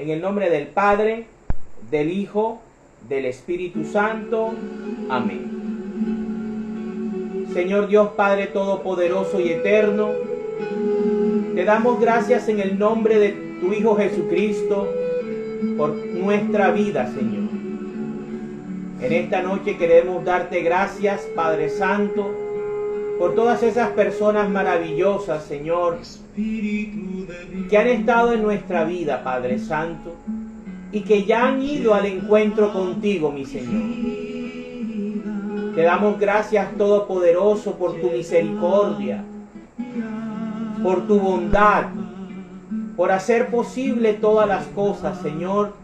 En el nombre del Padre, del Hijo, del Espíritu Santo. Amén. Señor Dios Padre Todopoderoso y Eterno, te damos gracias en el nombre de tu Hijo Jesucristo por nuestra vida, Señor. En esta noche queremos darte gracias, Padre Santo, por todas esas personas maravillosas, Señor, que han estado en nuestra vida, Padre Santo, y que ya han ido al encuentro contigo, mi Señor. Te damos gracias, Todopoderoso, por tu misericordia, por tu bondad, por hacer posible todas las cosas, Señor,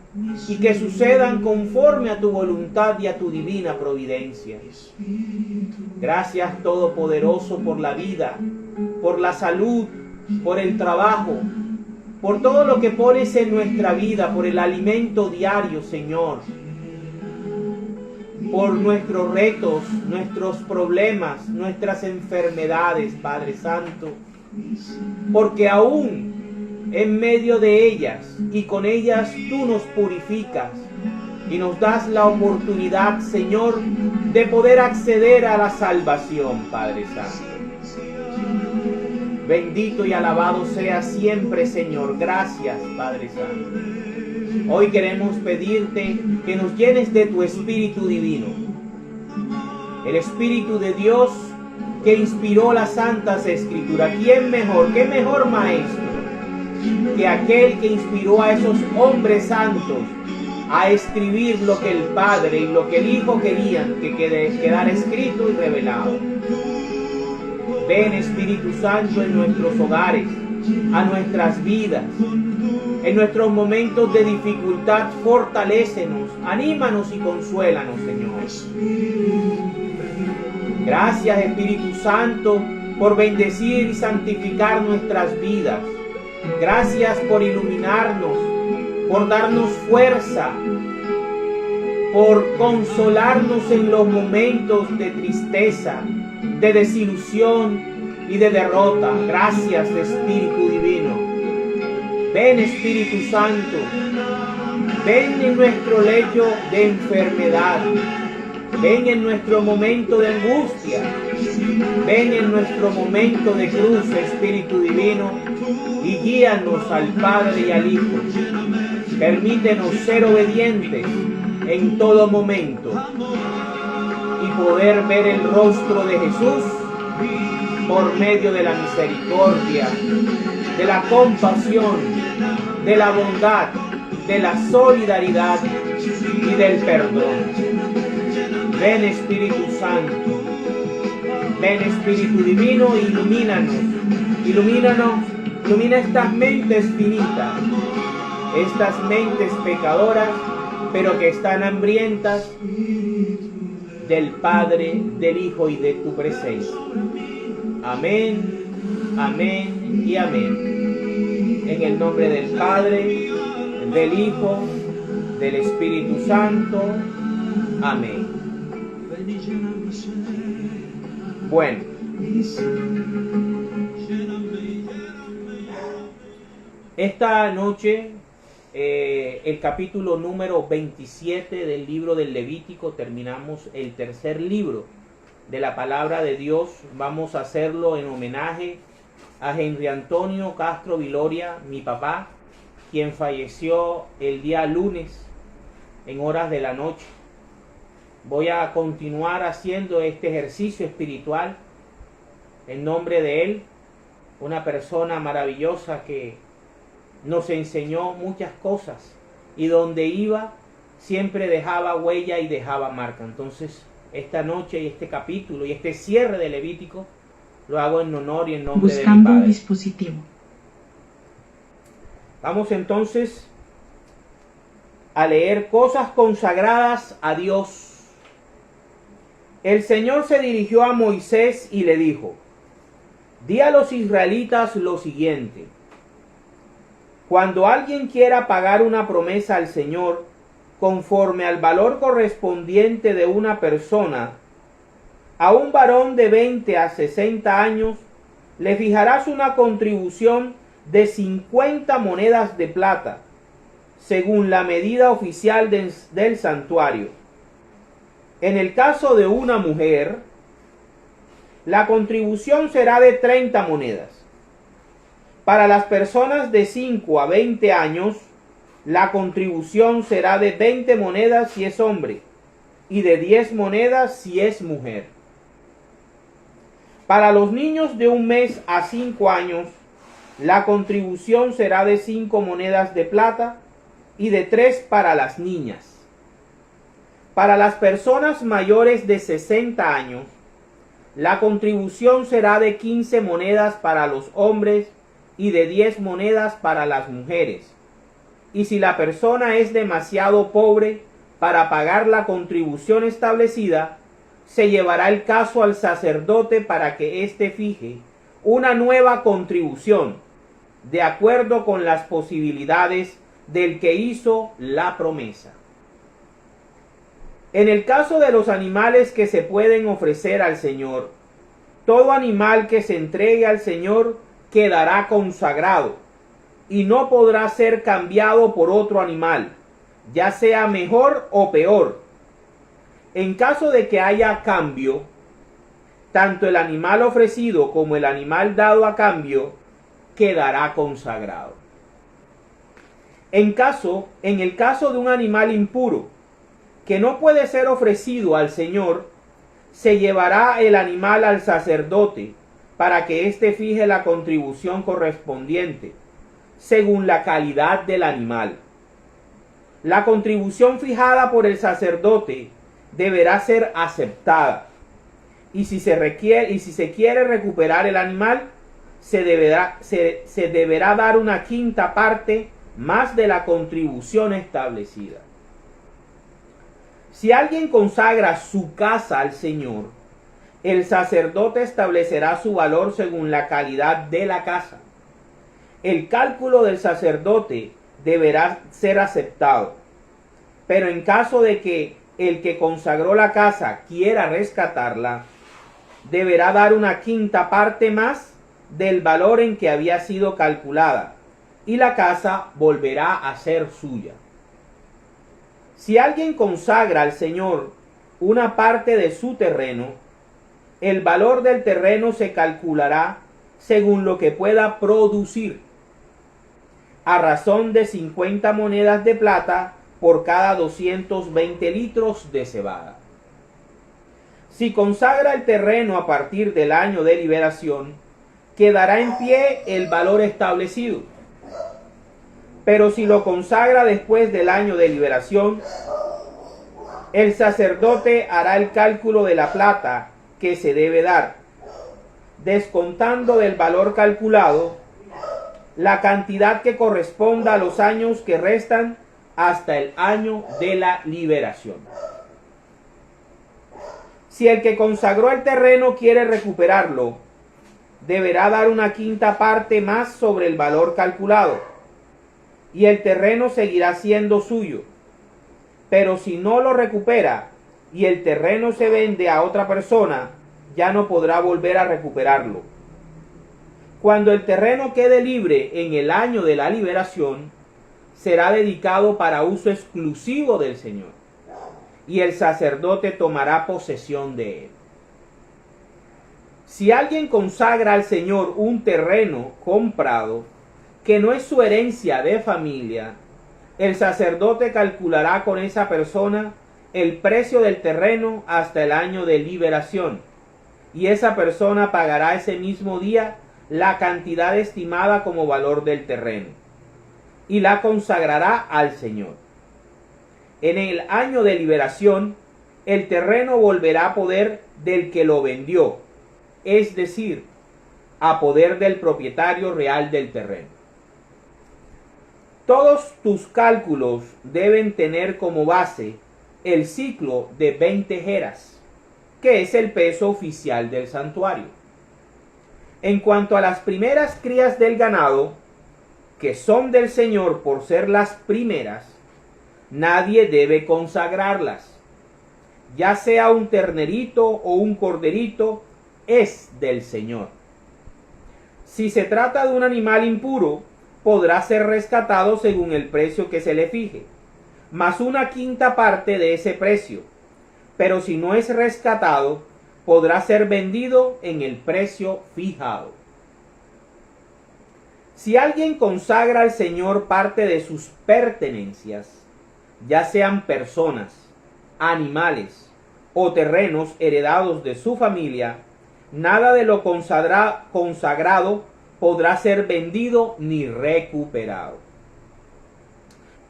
y que sucedan conforme a tu voluntad y a tu divina providencia. Gracias, Todopoderoso, por la vida, por la salud, por el trabajo, por todo lo que pones en nuestra vida, por el alimento diario, Señor, por nuestros retos, nuestros problemas, nuestras enfermedades, Padre Santo, porque aún en medio de ellas y con ellas tú nos purificas y nos das la oportunidad, Señor, de poder acceder a la salvación, Padre Santo. Bendito y alabado sea siempre, Señor. Gracias, Padre Santo. Hoy queremos pedirte que nos llenes de tu Espíritu Divino, el Espíritu de Dios que inspiró las Santas Escrituras. ¿Quién mejor? ¿Qué mejor maestro que aquel que inspiró a esos hombres santos a escribir lo que el Padre y lo que el Hijo querían que quedara escrito y revelado? Ven, Espíritu Santo, en nuestros hogares, a nuestras vidas, en nuestros momentos de dificultad, fortalécenos, anímanos y consuélanos, Señor. Gracias, Espíritu Santo, por bendecir y santificar nuestras vidas. Gracias por iluminarnos, por darnos fuerza, por consolarnos en los momentos de tristeza, de desilusión y de derrota. Gracias, Espíritu Divino. Ven, Espíritu Santo, ven en nuestro lecho de enfermedad, ven en nuestro momento de angustia, ven en nuestro momento de cruz, Espíritu Divino, y guíanos al Padre y al Hijo. Permítenos ser obedientes en todo momento y poder ver el rostro de Jesús por medio de la misericordia, de la compasión, de la bondad, de la solidaridad y del perdón. Ven, Espíritu Santo, ven, Espíritu Divino, ilumínanos, ilumina estas mentes finitas, estas mentes pecadoras, pero que están hambrientas del Padre, del Hijo y de tu presencia. Amén, amén y amén. En el nombre del Padre, del Hijo, del Espíritu Santo. Amén. Bueno, esta noche el capítulo número 27 del libro del Levítico, terminamos el tercer libro de la palabra de Dios. Vamos a hacerlo en homenaje a Henry Antonio Castro Viloria, mi papá, quien falleció el día lunes en horas de la noche. Voy a continuar haciendo este ejercicio espiritual en nombre de él, una persona maravillosa que nos enseñó muchas cosas y donde iba siempre dejaba huella y dejaba marca. Entonces, esta noche y este capítulo y este cierre de Levítico lo hago en honor y en nombre de mi Padre. Buscando un dispositivo. Vamos entonces a leer cosas consagradas a Dios. El Señor se dirigió a Moisés y le dijo: di a los israelitas lo siguiente: cuando alguien quiera pagar una promesa al Señor conforme al valor correspondiente de una persona, a un varón de 20 a 60 años le fijarás una contribución de 50 monedas de plata, según la medida oficial del santuario. En el caso de una mujer, la contribución será de 30 monedas. Para las personas de 5 a 20 años, la contribución será de 20 monedas si es hombre y de 10 monedas si es mujer. Para los niños de 1 mes a 5 años, la contribución será de 5 monedas de plata y de 3 para las niñas. Para las personas mayores de 60 años, la contribución será de 15 monedas para los hombres y de 10 monedas para las mujeres. Y si la persona es demasiado pobre para pagar la contribución establecida, se llevará el caso al sacerdote para que éste fije una nueva contribución, de acuerdo con las posibilidades del que hizo la promesa. En el caso de los animales que se pueden ofrecer al Señor, todo animal que se entregue al Señor quedará consagrado y no podrá ser cambiado por otro animal, ya sea mejor o peor. En caso de que haya cambio, tanto el animal ofrecido como el animal dado a cambio quedará consagrado. En el caso de un animal impuro que no puede ser ofrecido al Señor, se llevará el animal al sacerdote para que éste fije la contribución correspondiente, según la calidad del animal. La contribución fijada por el sacerdote deberá ser aceptada, y si se quiere recuperar el animal, se deberá dar una quinta parte más de la contribución establecida. Si alguien consagra su casa al Señor, el sacerdote establecerá su valor según la calidad de la casa. El cálculo del sacerdote deberá ser aceptado, pero en caso de que el que consagró la casa quiera rescatarla, deberá dar una quinta parte más del valor en que había sido calculada, y la casa volverá a ser suya. Si alguien consagra al Señor una parte de su terreno, el valor del terreno se calculará según lo que pueda producir, a razón de 50 monedas de plata por cada 220 litros de cebada. Si consagra el terreno a partir del año de liberación, quedará en pie el valor establecido. Pero si lo consagra después del año de liberación, el sacerdote hará el cálculo de la plata que se debe dar, descontando del valor calculado la cantidad que corresponda a los años que restan hasta el año de la liberación. Si el que consagró el terreno quiere recuperarlo, deberá dar una quinta parte más sobre el valor calculado, y el terreno seguirá siendo suyo. Pero si no lo recupera y el terreno se vende a otra persona, ya no podrá volver a recuperarlo. Cuando el terreno quede libre en el año de la liberación, será dedicado para uso exclusivo del Señor, y el sacerdote tomará posesión de él. Si alguien consagra al Señor un terreno comprado, que no es su herencia de familia, el sacerdote calculará con esa persona el precio del terreno hasta el año de liberación, y esa persona pagará ese mismo día la cantidad estimada como valor del terreno, y la consagrará al Señor. En el año de liberación, el terreno volverá a poder del que lo vendió, es decir, a poder del propietario real del terreno. Todos tus cálculos deben tener como base el ciclo de 20 geras, que es el peso oficial del santuario. En cuanto a las primeras crías del ganado, que son del Señor por ser las primeras, nadie debe consagrarlas. Ya sea un ternerito o un corderito, es del Señor. Si se trata de un animal impuro, podrá ser rescatado según el precio que se le fije, más una quinta parte de ese precio. Pero si no es rescatado, podrá ser vendido en el precio fijado. Si alguien consagra al Señor parte de sus pertenencias, ya sean personas, animales o terrenos heredados de su familia, nada de lo consagrado podrá ser vendido ni recuperado.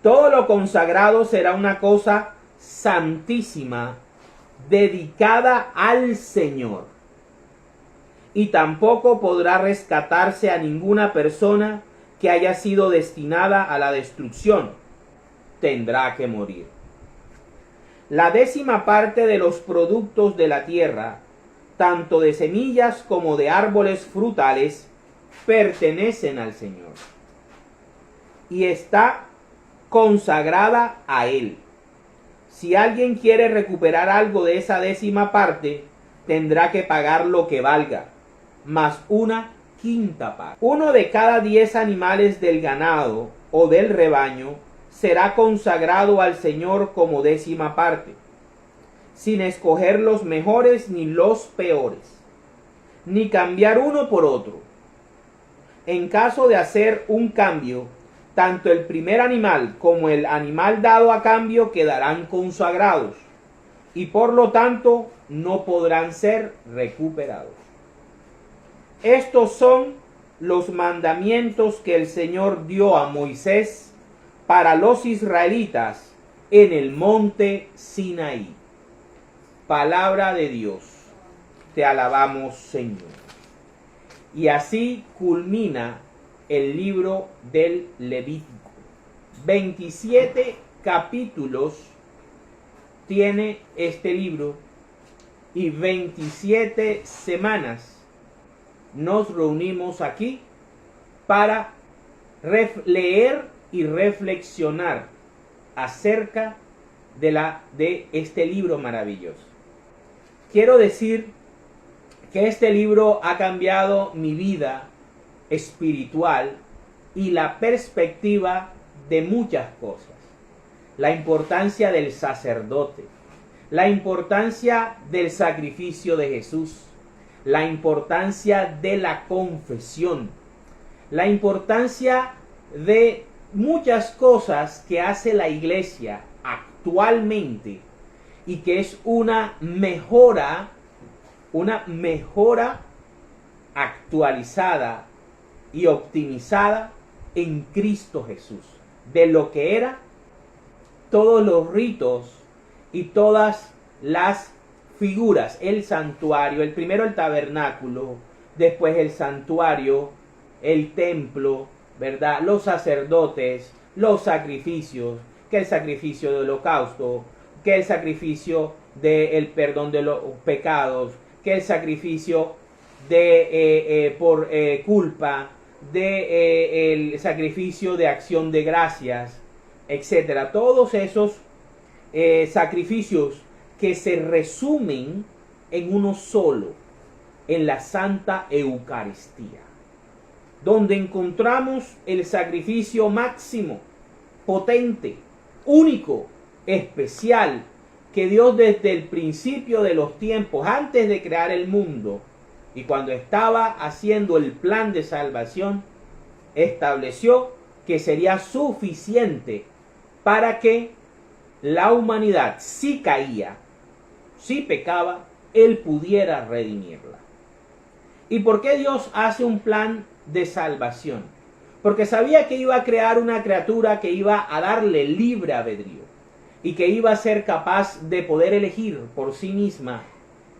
Todo lo consagrado será una cosa santísima, dedicada al Señor. Y tampoco podrá rescatarse a ninguna persona que haya sido destinada a la destrucción. Tendrá que morir. La 10ª parte de los productos de la tierra, tanto de semillas como de árboles frutales, pertenecen al Señor y está consagrada a Él. Si alguien quiere recuperar algo de esa 10ª parte, tendrá que pagar lo que valga, más una quinta parte. 1 de cada 10 animales del ganado o del rebaño será consagrado al Señor como 10ª parte, sin escoger los mejores ni los peores, ni cambiar uno por otro. En caso de hacer un cambio, tanto el primer animal como el animal dado a cambio quedarán consagrados y por lo tanto no podrán ser recuperados. Estos son los mandamientos que el Señor dio a Moisés para los israelitas en el monte Sinaí. Palabra de Dios. Te alabamos, Señor. Y así culmina el libro del Levítico. 27 capítulos tiene este libro y 27 semanas nos reunimos aquí para leer y reflexionar acerca de este libro maravilloso. Quiero decir que este libro ha cambiado mi vida espiritual y la perspectiva de muchas cosas. La importancia del sacerdote, la importancia del sacrificio de Jesús, la importancia de la confesión, la importancia de muchas cosas que hace la iglesia actualmente y que es una mejora actualizada y optimizada en Cristo Jesús, de lo que era todos los ritos y todas las figuras, el santuario, el primero el tabernáculo, después el santuario, el templo, ¿verdad? Los sacerdotes, los sacrificios, que el sacrificio de holocausto, que el sacrificio del perdón de los pecados, que el sacrificio por culpa, el sacrificio de acción de gracias, etcétera. Todos esos sacrificios que se resumen en uno solo, en la Santa Eucaristía, donde encontramos el sacrificio máximo, potente, único, especial, que Dios desde el principio de los tiempos, antes de crear el mundo, y cuando estaba haciendo el plan de salvación, estableció que sería suficiente para que la humanidad, si caía, si pecaba, Él pudiera redimirla. ¿Y por qué Dios hace un plan de salvación? Porque sabía que iba a crear una criatura que iba a darle libre albedrío y que iba a ser capaz de poder elegir por sí misma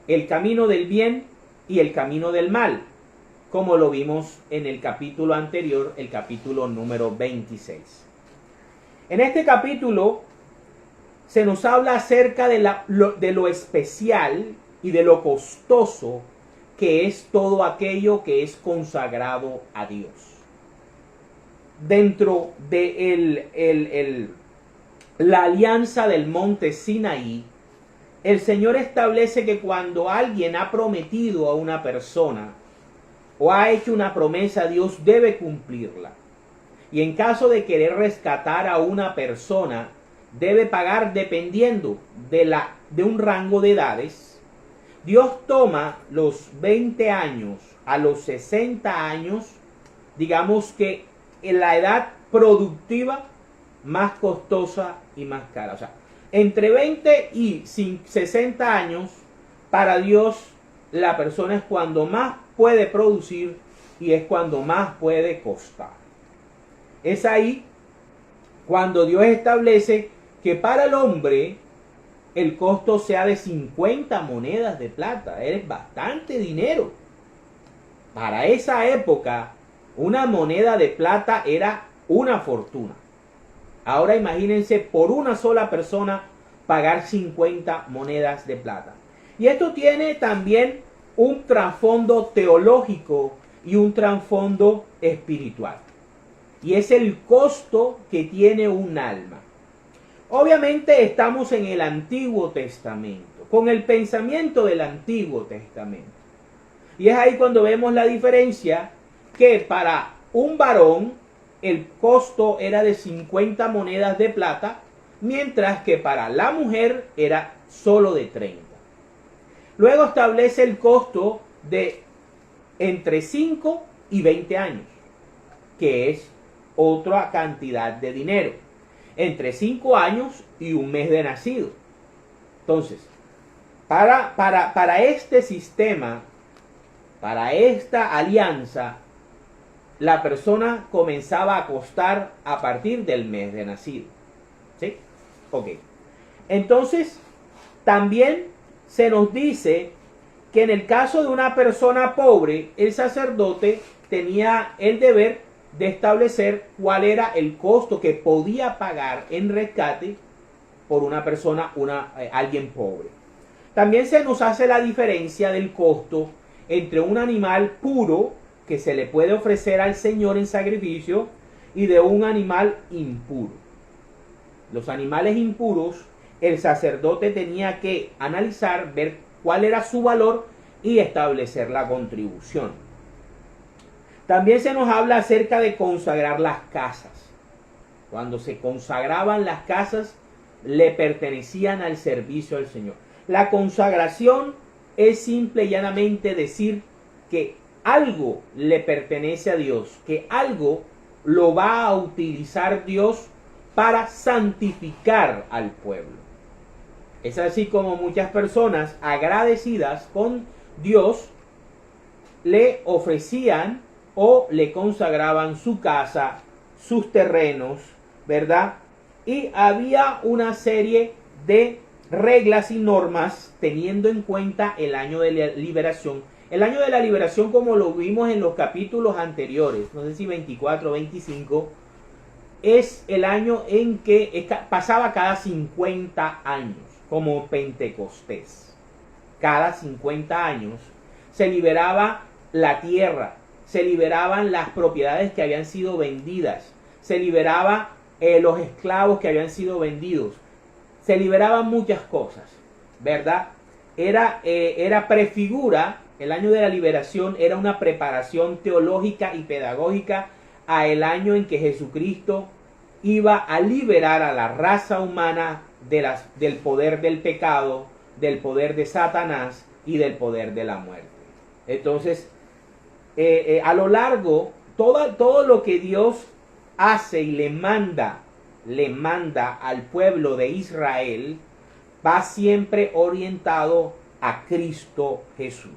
el camino del bien y el camino del mal, como lo vimos en el capítulo anterior, el capítulo número 26. En este capítulo se nos habla acerca de lo especial y de lo costoso que es todo aquello que es consagrado a Dios. Dentro de la alianza del monte Sinaí, el Señor establece que cuando alguien ha prometido a una persona o ha hecho una promesa, Dios debe cumplirla. Y en caso de querer rescatar a una persona, debe pagar dependiendo de un rango de edades. Dios toma los 20 años a los 60 años, digamos que en la edad productiva más costosa y más cara. O sea, entre 20 y 60 años, para Dios, la persona es cuando más puede producir y es cuando más puede costar. Es ahí cuando Dios establece que para el hombre el costo sea de 50 monedas de plata. Es bastante dinero. Para esa época, una moneda de plata era una fortuna. Ahora imagínense por una sola persona pagar 50 monedas de plata. Y esto tiene también un trasfondo teológico y un trasfondo espiritual. Y es el costo que tiene un alma. Obviamente estamos en el Antiguo Testamento, con el pensamiento del Antiguo Testamento. Y es ahí cuando vemos la diferencia, que para un varón el costo era de 50 monedas de plata, mientras que para la mujer era solo de 30. Luego establece el costo de entre 5 y 20 años, que es otra cantidad de dinero. Entre 5 años y un mes de nacido. Entonces, para este sistema, para esta alianza, la persona comenzaba a costar a partir del mes de nacido. ¿Sí? Ok. Entonces, también se nos dice que en el caso de una persona pobre, el sacerdote tenía el deber de establecer cuál era el costo que podía pagar en rescate por una persona, alguien pobre. También se nos hace la diferencia del costo entre un animal puro que se le puede ofrecer al Señor en sacrificio y de un animal impuro. Los animales impuros, el sacerdote tenía que analizar, ver cuál era su valor y establecer la contribución. También se nos habla acerca de consagrar las casas. Cuando se consagraban las casas, le pertenecían al servicio del Señor. La consagración es simple y llanamente decir que algo le pertenece a Dios, que algo lo va a utilizar Dios para santificar al pueblo. Es así como muchas personas agradecidas con Dios le ofrecían o le consagraban su casa, sus terrenos, ¿verdad? Y había una serie de reglas y normas teniendo en cuenta el año de la liberación. El año de la liberación, como lo vimos en los capítulos anteriores, no sé si 24 o 25, es el año en que pasaba cada 50 años, como Pentecostés. Cada 50 años se liberaba la tierra, se liberaban las propiedades que habían sido vendidas, se liberaba los esclavos que habían sido vendidos, se liberaban muchas cosas, ¿verdad? Era prefigura, el año de la liberación era una preparación teológica y pedagógica a el año en que Jesucristo iba a liberar a la raza humana del poder del pecado, del poder de Satanás y del poder de la muerte. Entonces, a lo largo, todo lo que Dios hace y le manda al pueblo de Israel, va siempre orientado a Cristo Jesús.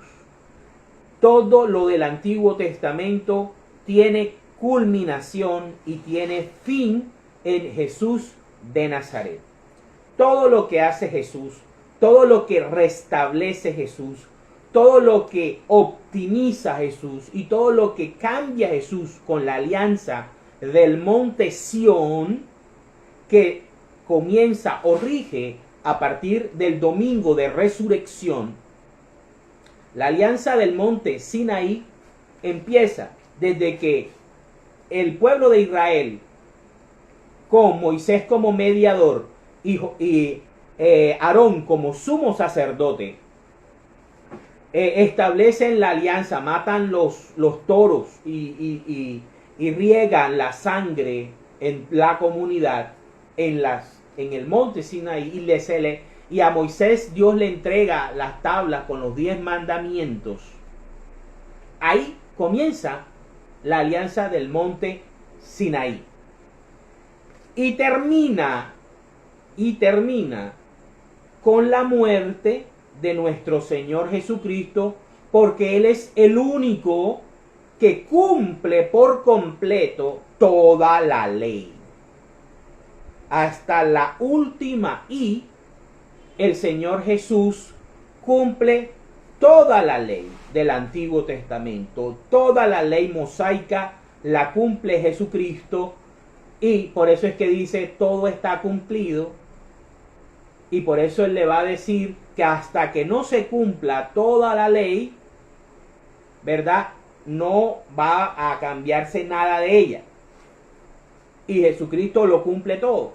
Todo lo del Antiguo Testamento tiene culminación y tiene fin en Jesús de Nazaret. Todo lo que hace Jesús, todo lo que restablece Jesús, todo lo que optimiza Jesús y todo lo que cambia Jesús con la alianza del monte Sión, que comienza o rige a partir del domingo de resurrección. La alianza del monte Sinaí empieza desde que el pueblo de Israel, con Moisés como mediador y Aarón como sumo sacerdote, establecen la alianza, matan los toros y y riegan la sangre en la comunidad, en el monte Sinaí, y a Moisés Dios le entrega las tablas con los 10 mandamientos. Ahí comienza la alianza del monte Sinaí. Y termina con la muerte de nuestro Señor Jesucristo, porque Él es el único que cumple por completo toda la ley. Hasta la última I, el Señor Jesús cumple toda la ley del Antiguo Testamento. Toda la ley mosaica la cumple Jesucristo, y por eso es que dice todo está cumplido. Y por eso Él le va a decir que hasta que no se cumpla toda la ley, ¿verdad?, no va a cambiarse nada de ella. Y Jesucristo lo cumple todo.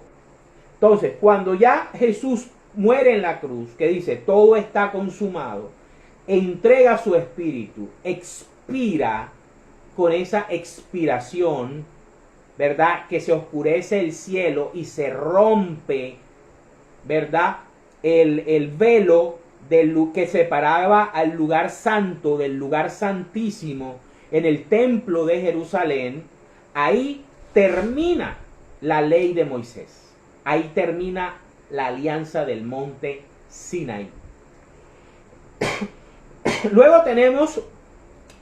Entonces, cuando ya Jesús muere en la cruz, que dice todo está consumado, entrega su espíritu, expira, con esa expiración, ¿verdad?, que se oscurece el cielo y se rompe, ¿verdad?, el velo que separaba al lugar santo del lugar santísimo en el templo de Jerusalén. Ahí termina la ley de Moisés. Ahí termina la alianza del monte Sinaí. Luego tenemos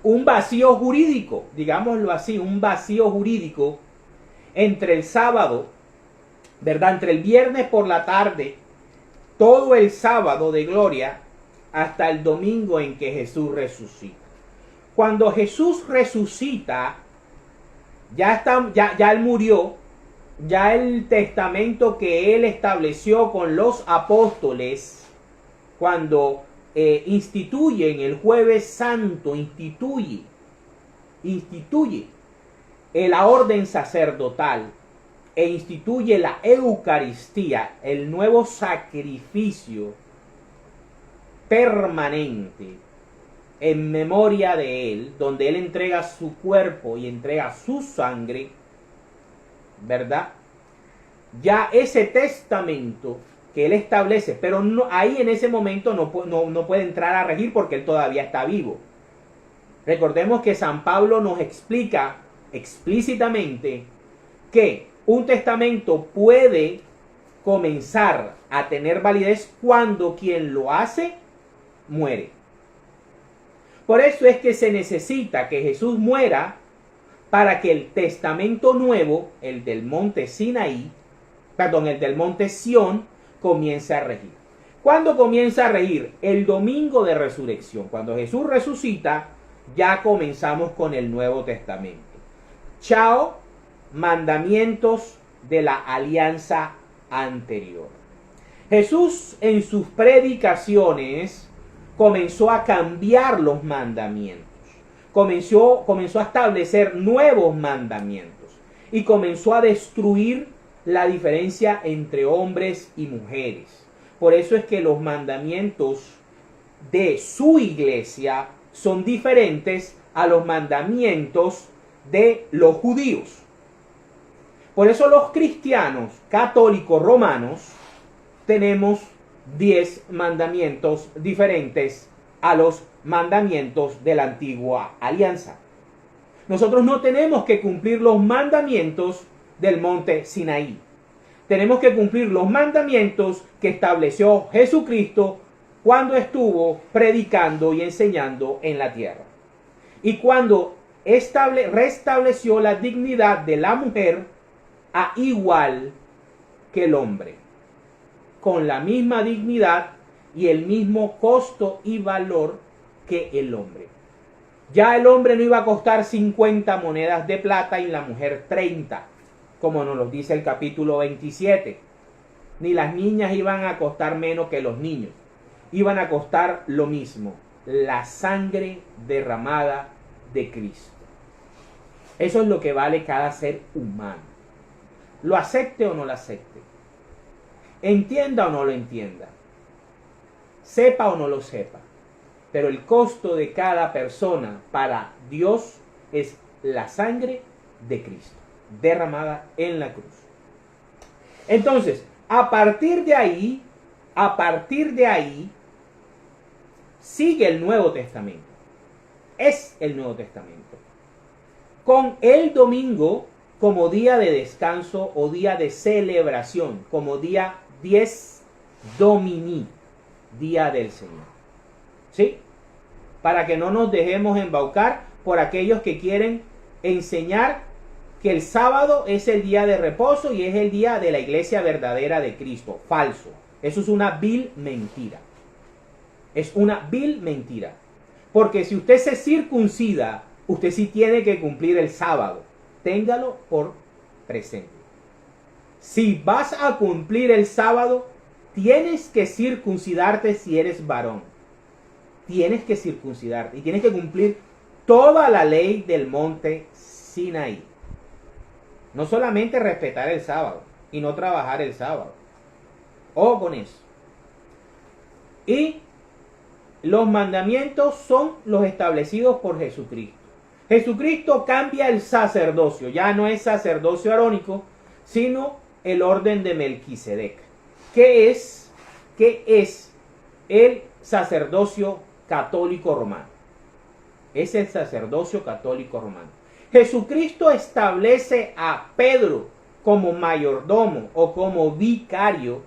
un vacío jurídico, digámoslo así, un vacío jurídico entre el sábado, ¿verdad?, entre el viernes por la tarde, todo el sábado de gloria, hasta el domingo en que Jesús resucita. Cuando Jesús resucita, ya Él murió, ya el testamento que Él estableció con los apóstoles, cuando instituyen el Jueves Santo, instituye la orden sacerdotal e instituye la Eucaristía, el nuevo sacrificio permanente en memoria de Él, donde Él entrega su cuerpo y entrega su sangre, ¿verdad? Ya ese testamento que Él establece, pero no, ahí en ese momento no puede entrar a regir porque Él todavía está vivo. Recordemos que San Pablo nos explica explícitamente que un testamento puede comenzar a tener validez cuando quien lo hace muere. Por eso es que se necesita que Jesús muera para que el testamento nuevo, el del monte Sinaí, el del monte Sión, comience a regir. ¿Cuándo comienza a regir? El domingo de resurrección. Cuando Jesús resucita, ya comenzamos con el Nuevo Testamento. Chao, mandamientos de la alianza anterior. Jesús en sus predicaciones comenzó a cambiar los mandamientos. Comenzó a establecer nuevos mandamientos y comenzó a destruir la diferencia entre hombres y mujeres. Por eso es que los mandamientos de su iglesia son diferentes a los mandamientos de los judíos. Por eso los cristianos católicos romanos tenemos 10 mandamientos diferentes a los mandamientos de la antigua alianza. Nosotros no tenemos que cumplir los mandamientos del monte Sinaí. Tenemos que cumplir los mandamientos que estableció Jesucristo cuando estuvo predicando y enseñando en la tierra. Y cuando restableció la dignidad de la mujer a igual que el hombre, con la misma dignidad y el mismo costo y valor que el hombre. Ya el hombre no iba a costar 50 monedas de plata y la mujer 30, como nos lo dice el capítulo 27. Ni las niñas iban a costar menos que los niños. Iban a costar lo mismo, la sangre derramada de Cristo. Eso es lo que vale cada ser humano. Lo acepte o no lo acepte. Entienda o no lo entienda. Sepa o no lo sepa. Pero el costo de cada persona para Dios es la sangre de Cristo, derramada en la cruz. Entonces, a partir de ahí, sigue el Nuevo Testamento. Es el Nuevo Testamento. Con el domingo como día de descanso o día de celebración, como día 10 Domini, día del Señor. ¿Sí? Para que no nos dejemos embaucar por aquellos que quieren enseñar que el sábado es el día de reposo y es el día de la iglesia verdadera de Cristo. Falso. Eso es una vil mentira. Es una vil mentira. Porque si usted se circuncida, usted sí tiene que cumplir el sábado. Téngalo por presente. Si vas a cumplir el sábado, tienes que circuncidarte si eres varón. Tienes que circuncidarte y tienes que cumplir toda la ley del monte Sinaí. No solamente respetar el sábado y no trabajar el sábado. Ojo con eso. Y los mandamientos son los establecidos por Jesucristo. Jesucristo cambia el sacerdocio. Ya no es sacerdocio arónico, sino el orden de Melquisedec. ¿Qué es el sacerdocio católico romano? Es el sacerdocio católico romano. Jesucristo establece a Pedro como mayordomo o como vicario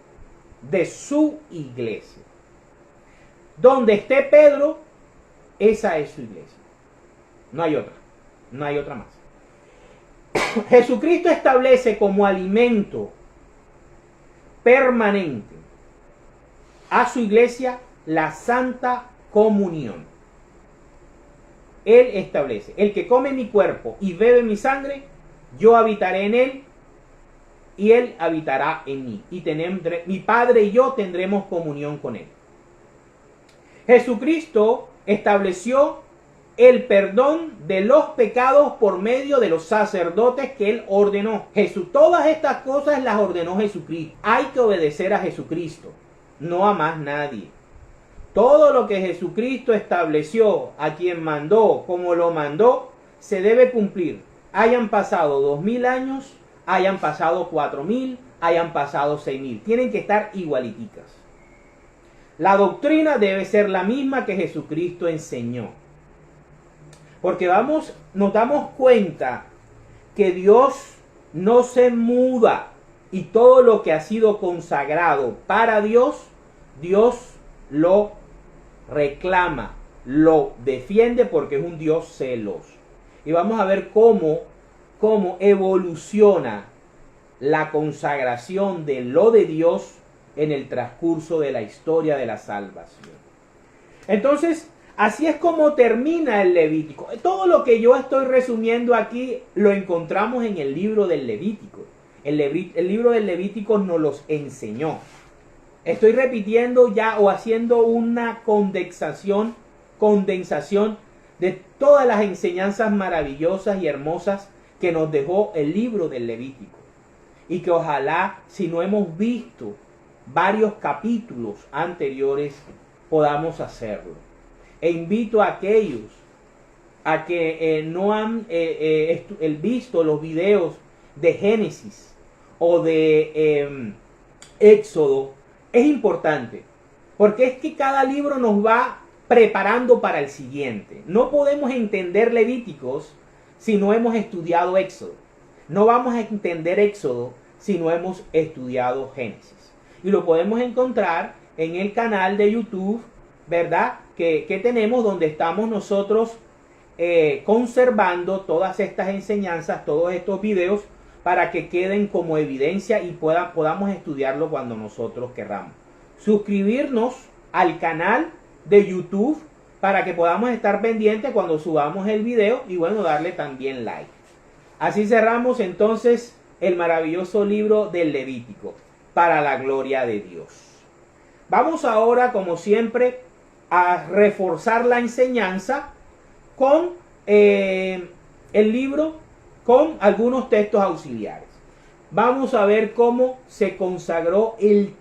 de su iglesia. Donde esté Pedro, esa es su iglesia. No hay otra más. Jesucristo establece como alimento permanente a su iglesia la Santa Comunión. Él establece: el que come mi cuerpo y bebe mi sangre, yo habitaré en él y él habitará en mí. Y mi Padre y yo tendremos comunión con él. Jesucristo estableció el perdón de los pecados por medio de los sacerdotes que él ordenó. Todas estas cosas las ordenó Jesucristo. Hay que obedecer a Jesucristo, no a más nadie. Todo lo que Jesucristo estableció, a quien mandó, como lo mandó, se debe cumplir. Hayan pasado 2000 años, hayan pasado 4000, hayan pasado 6000. Tienen que estar igualiticas. La doctrina debe ser la misma que Jesucristo enseñó. Porque nos damos cuenta que Dios no se muda y todo lo que ha sido consagrado para Dios, Dios lo reclama, lo defiende porque es un Dios celoso. Y vamos a ver cómo evoluciona la consagración de lo de Dios en el transcurso de la historia de la salvación. Entonces, así es como termina el Levítico. Todo lo que yo estoy resumiendo aquí lo encontramos en el libro del Levítico. El libro del Levítico nos los enseñó. Estoy repitiendo ya o haciendo una condensación de todas las enseñanzas maravillosas y hermosas que nos dejó el libro del Levítico. Y que ojalá, si no hemos visto varios capítulos anteriores, podamos hacerlo. E invito a aquellos a que no han visto los videos de Génesis o de Éxodo. Es importante, porque es que cada libro nos va preparando para el siguiente. No podemos entender Levíticos si no hemos estudiado Éxodo. No vamos a entender Éxodo si no hemos estudiado Génesis. Y lo podemos encontrar en el canal de YouTube, ¿verdad? Que tenemos, donde estamos nosotros conservando todas estas enseñanzas, todos estos videos, para que queden como evidencia y podamos estudiarlo cuando nosotros querramos. Suscribirnos al canal de YouTube para que podamos estar pendientes cuando subamos el video y bueno, darle también like. Así cerramos entonces el maravilloso libro del Levítico, para la gloria de Dios. Vamos ahora, como siempre, a reforzar la enseñanza con el libro, con algunos textos auxiliares. Vamos a ver cómo se consagró el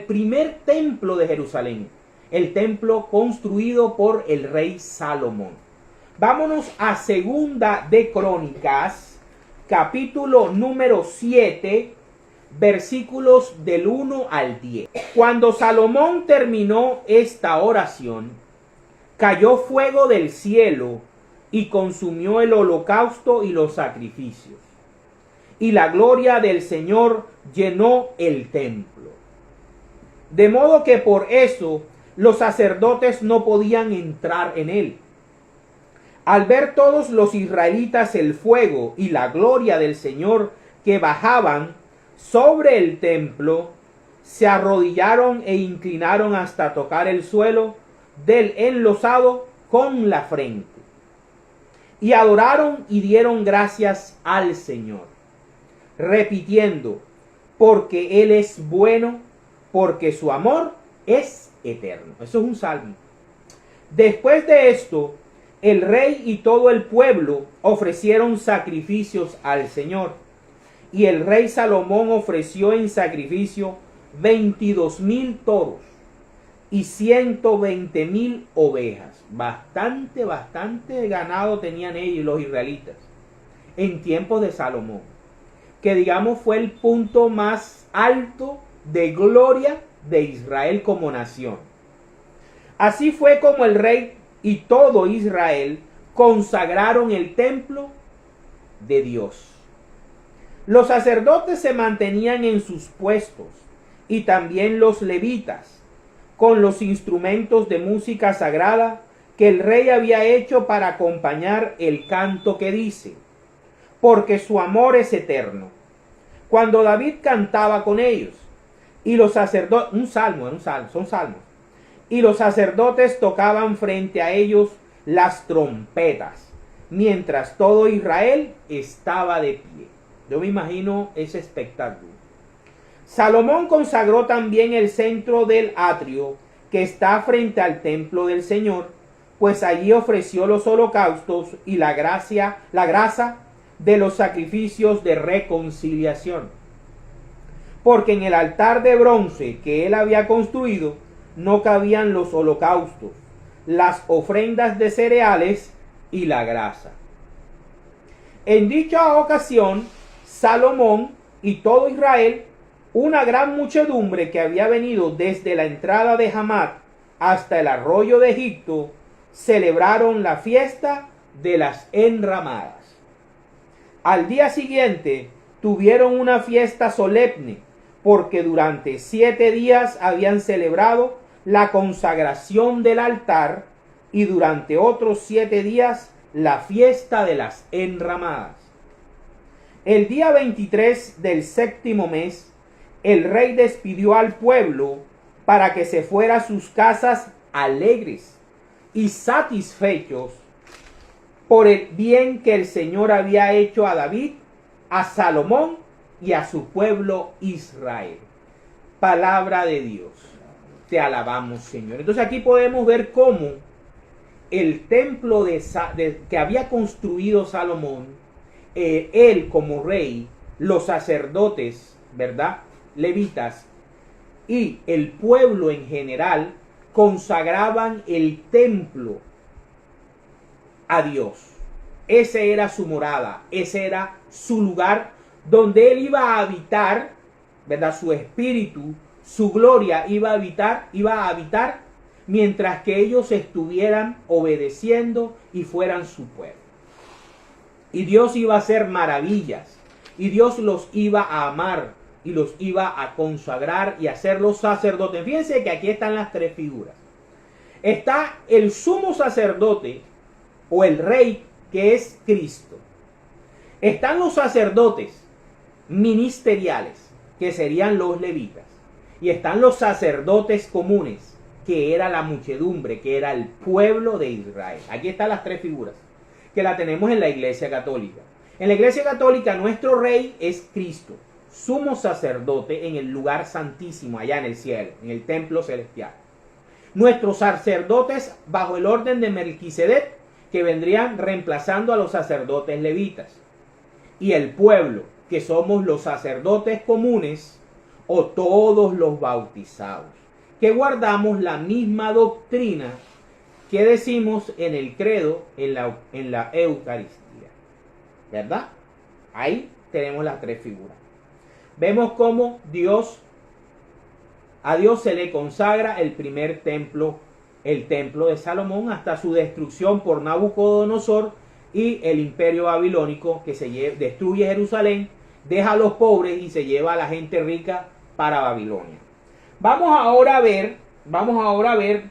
primer templo de Jerusalén, el templo construido por el rey Salomón. Vámonos a Segunda de Crónicas, capítulo número 7, versículos del 1 al 10. Cuando Salomón terminó esta oración, cayó fuego del cielo y consumió el holocausto y los sacrificios. Y la gloria del Señor llenó el templo. De modo que por eso los sacerdotes no podían entrar en él. Al ver todos los israelitas el fuego y la gloria del Señor que bajaban sobre el templo, se arrodillaron e inclinaron hasta tocar el suelo del enlosado con la frente. Y adoraron y dieron gracias al Señor, repitiendo, porque Él es bueno, porque su amor es eterno. Eso es un salmo. Después de esto, el rey y todo el pueblo ofrecieron sacrificios al Señor. Y el rey Salomón ofreció en sacrificio 22,000 toros y 120,000 ovejas. Bastante ganado tenían ellos, los israelitas, en tiempos de Salomón, que digamos fue el punto más alto de gloria de Israel como nación. Así fue como el rey y todo Israel consagraron el templo de Dios. Los sacerdotes se mantenían en sus puestos y también los levitas con los instrumentos de música sagrada que el rey había hecho para acompañar el canto que dice, porque su amor es eterno. Cuando David cantaba con ellos y los sacerdotes, son salmos, y los sacerdotes tocaban frente a ellos las trompetas, mientras todo Israel estaba de pie. Yo me imagino ese espectáculo. Salomón consagró también el centro del atrio que está frente al templo del Señor, pues allí ofreció los holocaustos y la grasa de los sacrificios de reconciliación. Porque en el altar de bronce que él había construido no cabían los holocaustos, las ofrendas de cereales y la grasa. En dicha ocasión, Salomón y todo Israel, una gran muchedumbre que había venido desde la entrada de Hamat hasta el arroyo de Egipto, celebraron la fiesta de las enramadas. Al día siguiente tuvieron una fiesta solemne, porque durante 7 días habían celebrado la consagración del altar y durante otros 7 días la fiesta de las enramadas. El día 23 del 7º mes, el rey despidió al pueblo para que se fuera a sus casas alegres y satisfechos por el bien que el Señor había hecho a David, a Salomón y a su pueblo Israel. Palabra de Dios. Te alabamos, Señor. Entonces aquí podemos ver cómo el templo que había construido Salomón, él como rey, los sacerdotes, ¿verdad?, levitas, y el pueblo en general consagraban el templo a Dios. Ese era su morada, ese era su lugar donde él iba a habitar, ¿verdad? Su espíritu, su gloria iba a habitar mientras que ellos estuvieran obedeciendo y fueran su pueblo. Y Dios iba a hacer maravillas, y Dios los iba a amar, y los iba a consagrar y a hacer los sacerdotes. Fíjense que aquí están las 3 figuras. Está el sumo sacerdote o el rey, que es Cristo. Están los sacerdotes ministeriales, que serían los levitas. Y están los sacerdotes comunes, que era la muchedumbre, que era el pueblo de Israel. Aquí están las 3 figuras, que la tenemos en la Iglesia Católica. En la Iglesia Católica nuestro rey es Cristo, sumo sacerdote en el lugar santísimo, allá en el cielo, en el templo celestial. Nuestros sacerdotes bajo el orden de Melquisedec, que vendrían reemplazando a los sacerdotes levitas. Y el pueblo, que somos los sacerdotes comunes o todos los bautizados, que guardamos la misma doctrina que decimos en el credo, en la Eucaristía. ¿Verdad? Ahí tenemos las tres figuras. Vemos cómo a Dios se le consagra el primer templo, el templo de Salomón, hasta su destrucción por Nabucodonosor y el imperio babilónico, que destruye Jerusalén, deja a los pobres y se lleva a la gente rica para Babilonia. Vamos ahora a ver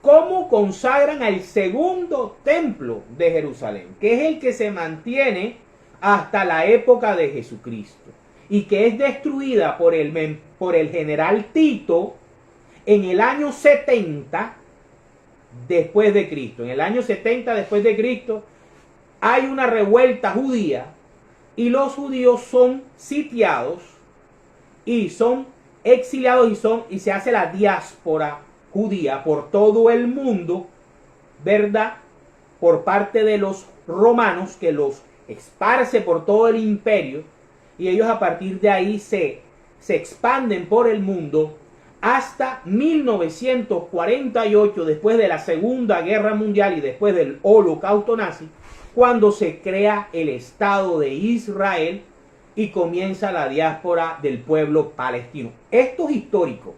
cómo consagran al segundo templo de Jerusalén, que es el que se mantiene hasta la época de Jesucristo y que es destruida por el general Tito en el año 70 después de Cristo. En el año 70 después de Cristo hay una revuelta judía y los judíos son sitiados y son exiliados y se hace la diáspora judía por todo el mundo, ¿verdad? Por parte de los romanos, que los esparce por todo el imperio, y ellos a partir de ahí se expanden por el mundo hasta 1948, después de la Segunda Guerra Mundial y después del Holocausto nazi, cuando se crea el Estado de Israel y comienza la diáspora del pueblo palestino. Esto es histórico,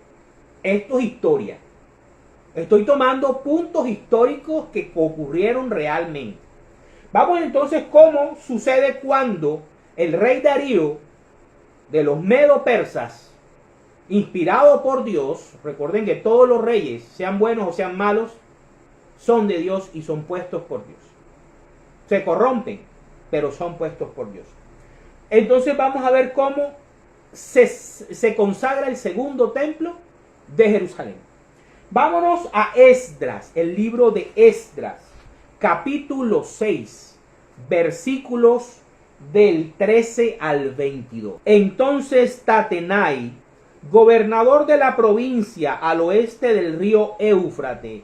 esto es historia. Estoy tomando puntos históricos que ocurrieron realmente. Vamos entonces cómo sucede cuando el rey Darío de los medo-persas, inspirado por Dios, recuerden que todos los reyes, sean buenos o sean malos, son de Dios y son puestos por Dios. Se corrompen, pero son puestos por Dios. Entonces vamos a ver cómo se consagra el segundo templo de Jerusalén. Vámonos a Esdras, el libro de Esdras, capítulo 6, versículos del 13 al 22. Entonces Tatenai, gobernador de la provincia al oeste del río Éufrates,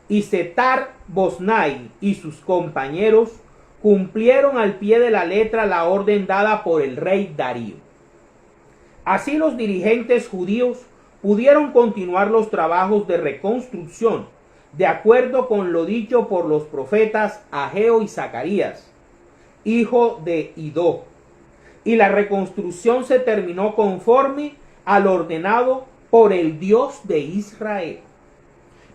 y Setar Bosnai y sus compañeros cumplieron al pie de la letra la orden dada por el rey Darío. Así los dirigentes judíos pudieron continuar los trabajos de reconstrucción, de acuerdo con lo dicho por los profetas Ageo y Zacarías, hijo de Idó. Y la reconstrucción se terminó conforme al ordenado por el Dios de Israel,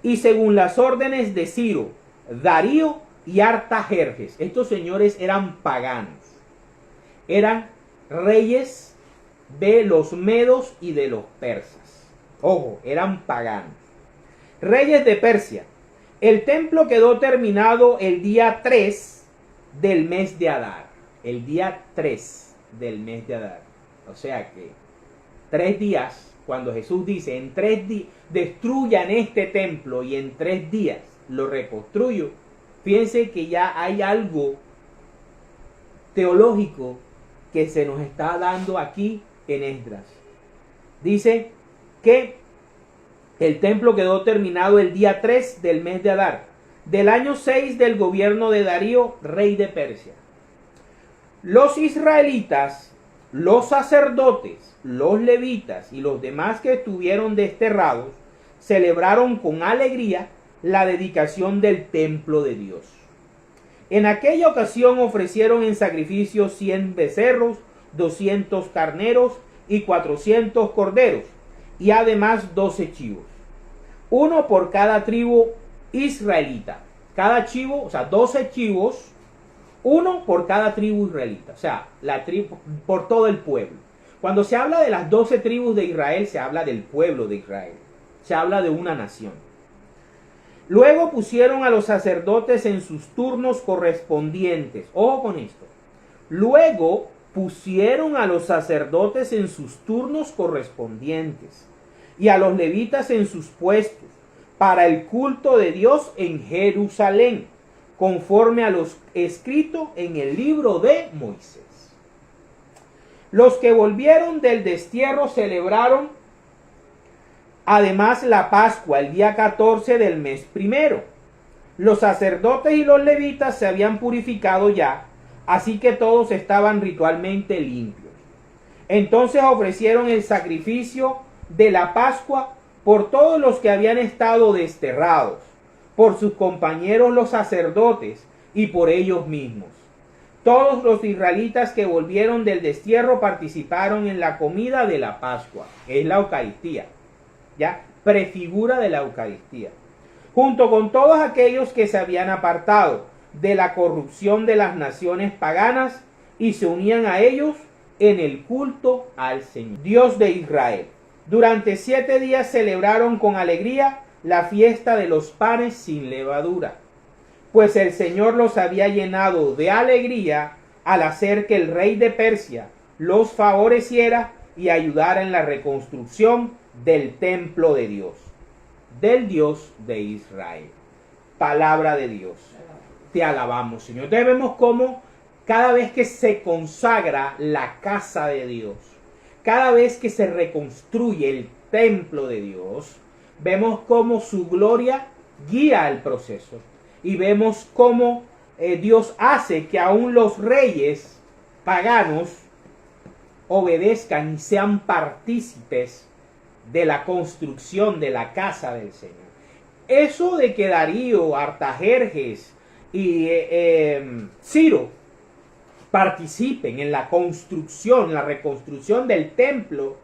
y según las órdenes de Ciro, Darío y Artajerjes. Estos señores eran paganos, eran reyes de los medos y de los persas. Ojo, eran paganos. Reyes de Persia. El templo quedó terminado el día 3 del mes de Adar. El día 3 del mes de Adar. O sea que 3 días, cuando Jesús dice, en 3 días, destruyan este templo y en 3 días lo reconstruyo. Fíjense que ya hay algo teológico que se nos está dando aquí en Esdras. Dice que el templo quedó terminado el día 3 del mes de Adar, del año 6 del gobierno de Darío, rey de Persia. Los israelitas, los sacerdotes, los levitas y los demás que estuvieron desterrados celebraron con alegría la dedicación del templo de Dios. En aquella ocasión ofrecieron en sacrificio 100 becerros, 200 carneros y 400 corderos, y además 12 chivos, uno por cada tribu israelita. Cada chivo, o sea, 12 chivos, uno por cada tribu israelita, o sea, la tribu por todo el pueblo. Cuando se habla de las 12 tribus de Israel, se habla del pueblo de Israel, se habla de una nación. Luego pusieron a los sacerdotes en sus turnos correspondientes. Ojo con esto. Luego pusieron a los sacerdotes en sus turnos correspondientes y a los levitas en sus puestos para el culto de Dios en Jerusalén, conforme a lo escrito en el libro de Moisés. Los que volvieron del destierro celebraron además la Pascua el día 14 del mes primero. Los sacerdotes y los levitas se habían purificado ya, así que todos estaban ritualmente limpios. Entonces ofrecieron el sacrificio de la Pascua por todos los que habían estado desterrados, por sus compañeros los sacerdotes y por ellos mismos. Todos los israelitas que volvieron del destierro participaron en la comida de la Pascua, es la Eucaristía, ¿ya? Prefigura de la Eucaristía. Junto con todos aquellos que se habían apartado de la corrupción de las naciones paganas y se unían a ellos en el culto al Señor, Dios de Israel. Durante 7 días celebraron con alegría la fiesta de los panes sin levadura, pues el Señor los había llenado de alegría al hacer que el rey de Persia los favoreciera y ayudara en la reconstrucción del templo de Dios, del Dios de Israel. Palabra de Dios. Te alabamos, Señor. Entonces vemos cómo cada vez que se consagra la casa de Dios, cada vez que se reconstruye el templo de Dios, vemos cómo su gloria guía el proceso. Y vemos cómo Dios hace que aún los reyes paganos obedezcan y sean partícipes de la construcción de la casa del Señor. Eso de que Darío, Artajerjes y Ciro participen en la construcción, la reconstrucción del templo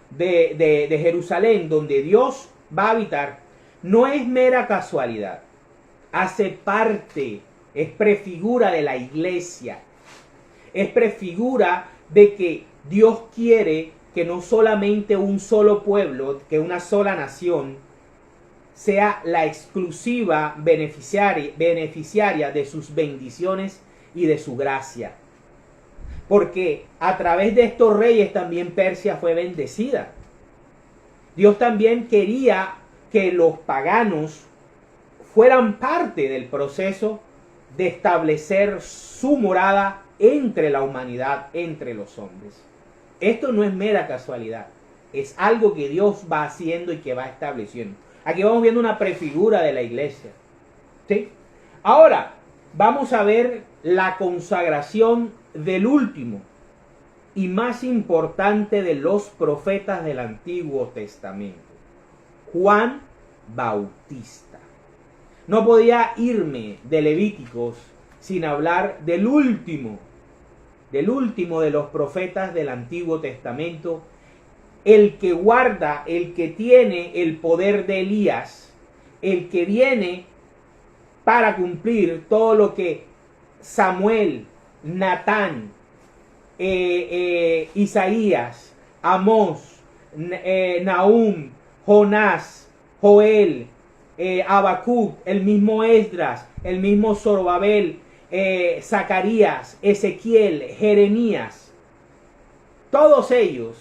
de Jerusalén, donde Dios va a habitar, no es mera casualidad. Hace parte, es prefigura de la iglesia, es prefigura de que Dios quiere que no solamente un solo pueblo, que una sola nación sea la exclusiva beneficiaria de sus bendiciones y de su gracia. Porque a través de estos reyes también Persia fue bendecida. Dios también quería que los paganos fueran parte del proceso de establecer su morada entre la humanidad, entre los hombres. Esto no es mera casualidad, es algo que Dios va haciendo y que va estableciendo. Aquí vamos viendo una prefigura de la iglesia, ¿sí? Ahora, vamos a ver la consagración del último y más importante de los profetas del Antiguo Testamento, Juan Bautista. No podía irme de Levíticos sin hablar del último de los profetas del Antiguo Testamento, el que guarda, el que tiene el poder de Elías, el que viene para cumplir todo lo que Samuel, Natán, Isaías, Amós, Nahum, Jonás, Joel, Habacuc, el mismo Esdras, el mismo Zorobabel, Zacarías, Ezequiel, Jeremías, todos ellos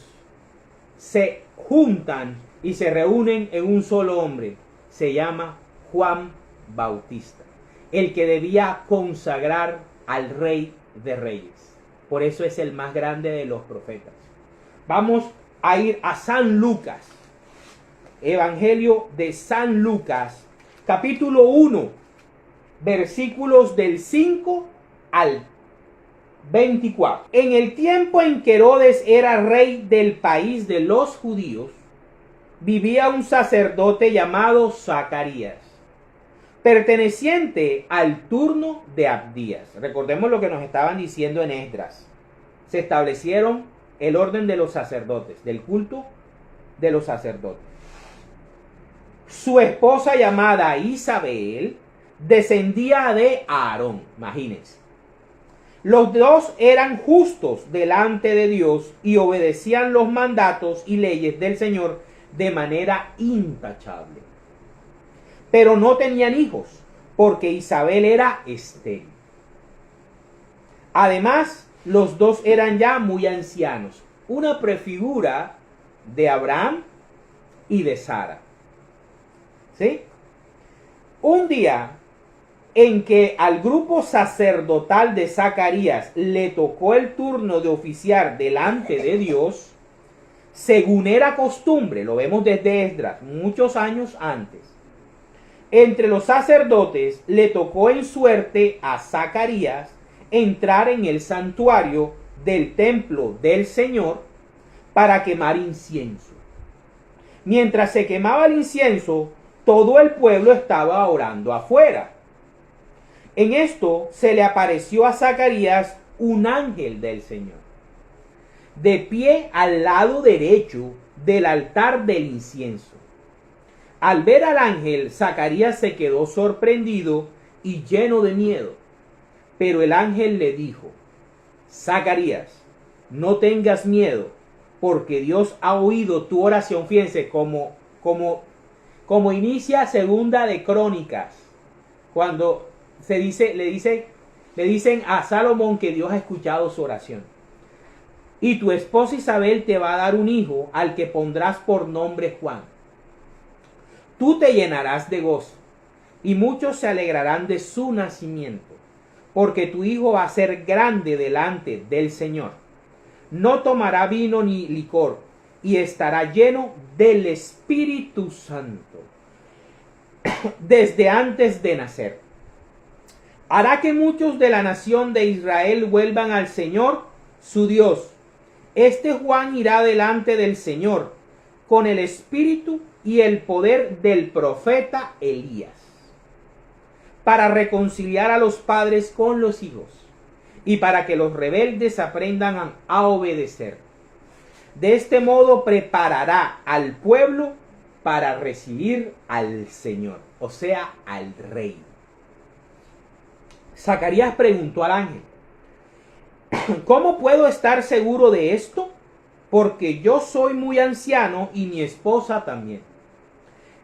se juntan y se reúnen en un solo hombre. Se llama Juan Bautista, el que debía consagrar al Rey de Reyes. Por eso es el más grande de los profetas. Vamos a ir a San Lucas, Evangelio de San Lucas, capítulo 1, versículos del 5 al 24. En el tiempo en que Herodes era rey del país de los judíos, vivía un sacerdote llamado Zacarías, perteneciente al turno de Abdías. Recordemos lo que nos estaban diciendo en Esdras. Se establecieron el orden de los sacerdotes, del culto de los sacerdotes. Su esposa llamada Isabel descendía de Aarón, imagínense. Los dos eran justos delante de Dios y obedecían los mandatos y leyes del Señor de manera intachable. Pero no tenían hijos, porque Isabel era estéril. Además, los dos eran ya muy ancianos, una prefigura de Abraham y de Sara. ¿Sí? Un día en que al grupo sacerdotal de Zacarías le tocó el turno de oficiar delante de Dios, según era costumbre, lo vemos desde Esdras, muchos años antes, entre los sacerdotes le tocó en suerte a Zacarías entrar en el santuario del templo del Señor para quemar incienso. Mientras se quemaba el incienso, todo el pueblo estaba orando afuera. En esto se le apareció a Zacarías un ángel del Señor, de pie al lado derecho del altar del incienso. Al ver al ángel, Zacarías se quedó sorprendido y lleno de miedo. Pero el ángel le dijo: Zacarías, no tengas miedo, porque Dios ha oído tu oración. Fíjense como inicia Segunda de Crónicas, cuando le dicen a Salomón que Dios ha escuchado su oración. Y tu esposa Isabel te va a dar un hijo, al que pondrás por nombre Juan. Tú te llenarás de gozo, y muchos se alegrarán de su nacimiento, porque tu hijo va a ser grande delante del Señor. No tomará vino ni licor, y estará lleno del Espíritu Santo desde antes de nacer. Hará que muchos de la nación de Israel vuelvan al Señor, su Dios. Este Juan irá delante del Señor con el espíritu y el poder del profeta Elías, para reconciliar a los padres con los hijos y para que los rebeldes aprendan a obedecer. De este modo preparará al pueblo para recibir al Señor, o sea, al Rey. Zacarías preguntó al ángel: ¿cómo puedo estar seguro de esto? Porque yo soy muy anciano y mi esposa también.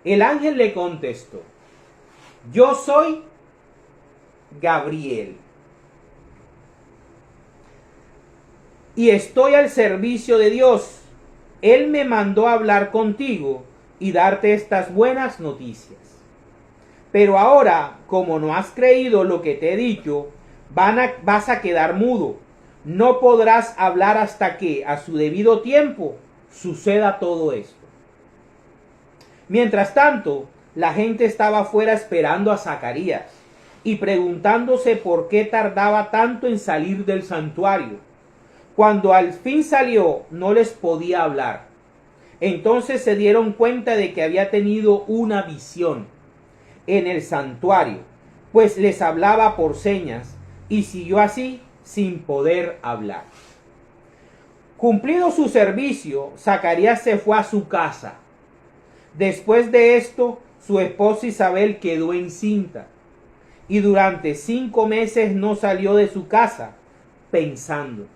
El ángel le contestó: yo soy Gabriel y estoy al servicio de Dios. Él me mandó a hablar contigo y darte estas buenas noticias. Pero ahora, como no has creído lo que te he dicho, vas a quedar mudo. No podrás hablar hasta que, a su debido tiempo, suceda todo esto. Mientras tanto, la gente estaba afuera esperando a Zacarías y preguntándose por qué tardaba tanto en salir del santuario. Cuando al fin salió, no les podía hablar. Entonces se dieron cuenta de que había tenido una visión en el santuario, pues les hablaba por señas, y siguió así sin poder hablar. Cumplido su servicio, Zacarías se fue a su casa. Después de esto, su esposa Isabel quedó encinta, y durante 5 meses no salió de su casa, pensando: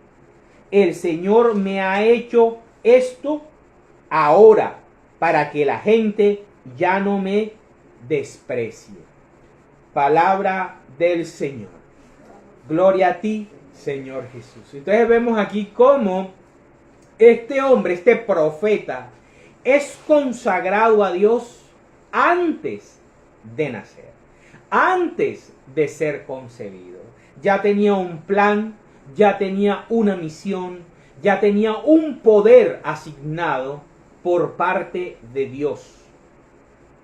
el Señor me ha hecho esto ahora para que la gente ya no me desprecie. Palabra del Señor. Gloria a ti, Señor Jesús. Entonces vemos aquí cómo este hombre, este profeta, es consagrado a Dios antes de nacer, antes de ser concebido. Ya tenía un plan, ya tenía una misión, ya tenía un poder asignado por parte de Dios.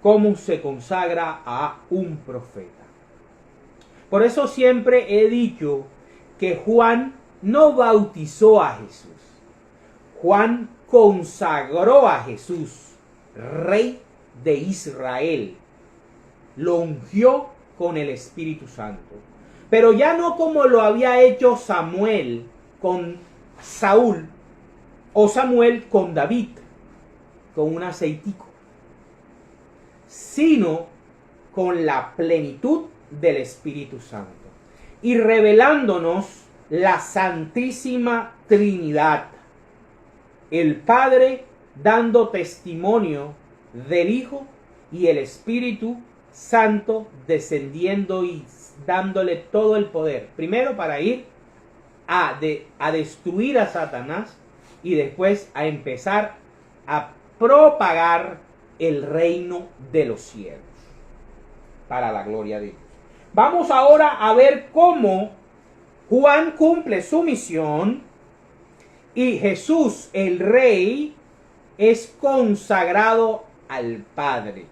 ¿Cómo se consagra a un profeta? Por eso siempre he dicho que Juan no bautizó a Jesús. Juan consagró a Jesús, Rey de Israel. Lo ungió con el Espíritu Santo. Pero ya no como lo había hecho Samuel con Saúl, o Samuel con David, con un aceitico, sino con la plenitud del Espíritu Santo, y revelándonos la Santísima Trinidad, el Padre dando testimonio del Hijo y el Espíritu Santo descendiendo y dándole todo el poder, primero para ir a destruir a Satanás y después a empezar a propagar el reino de los cielos para la gloria de Dios. Vamos ahora a ver cómo Juan cumple su misión y Jesús, el Rey, es consagrado al Padre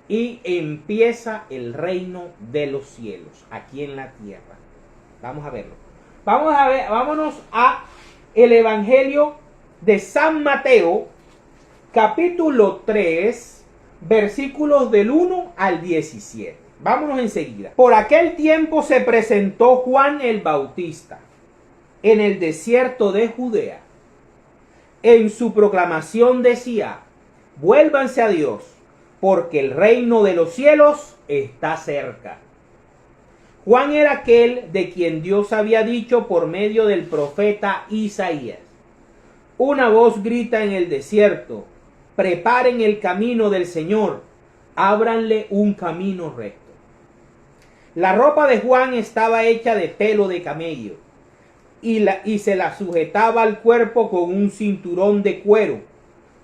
y empieza el reino de los cielos aquí en la tierra. Vamos a verlo. Vámonos a el Evangelio de San Mateo, capítulo 3, versículos del 1 al 17. Vámonos enseguida. Por aquel tiempo se presentó Juan el Bautista en el desierto de Judea. En su proclamación decía: vuélvanse a Dios, porque el reino de los cielos está cerca. Juan era aquel de quien Dios había dicho por medio del profeta Isaías: una voz grita en el desierto, preparen el camino del Señor, ábranle un camino recto. La ropa de Juan estaba hecha de pelo de camello y se la sujetaba al cuerpo con un cinturón de cuero.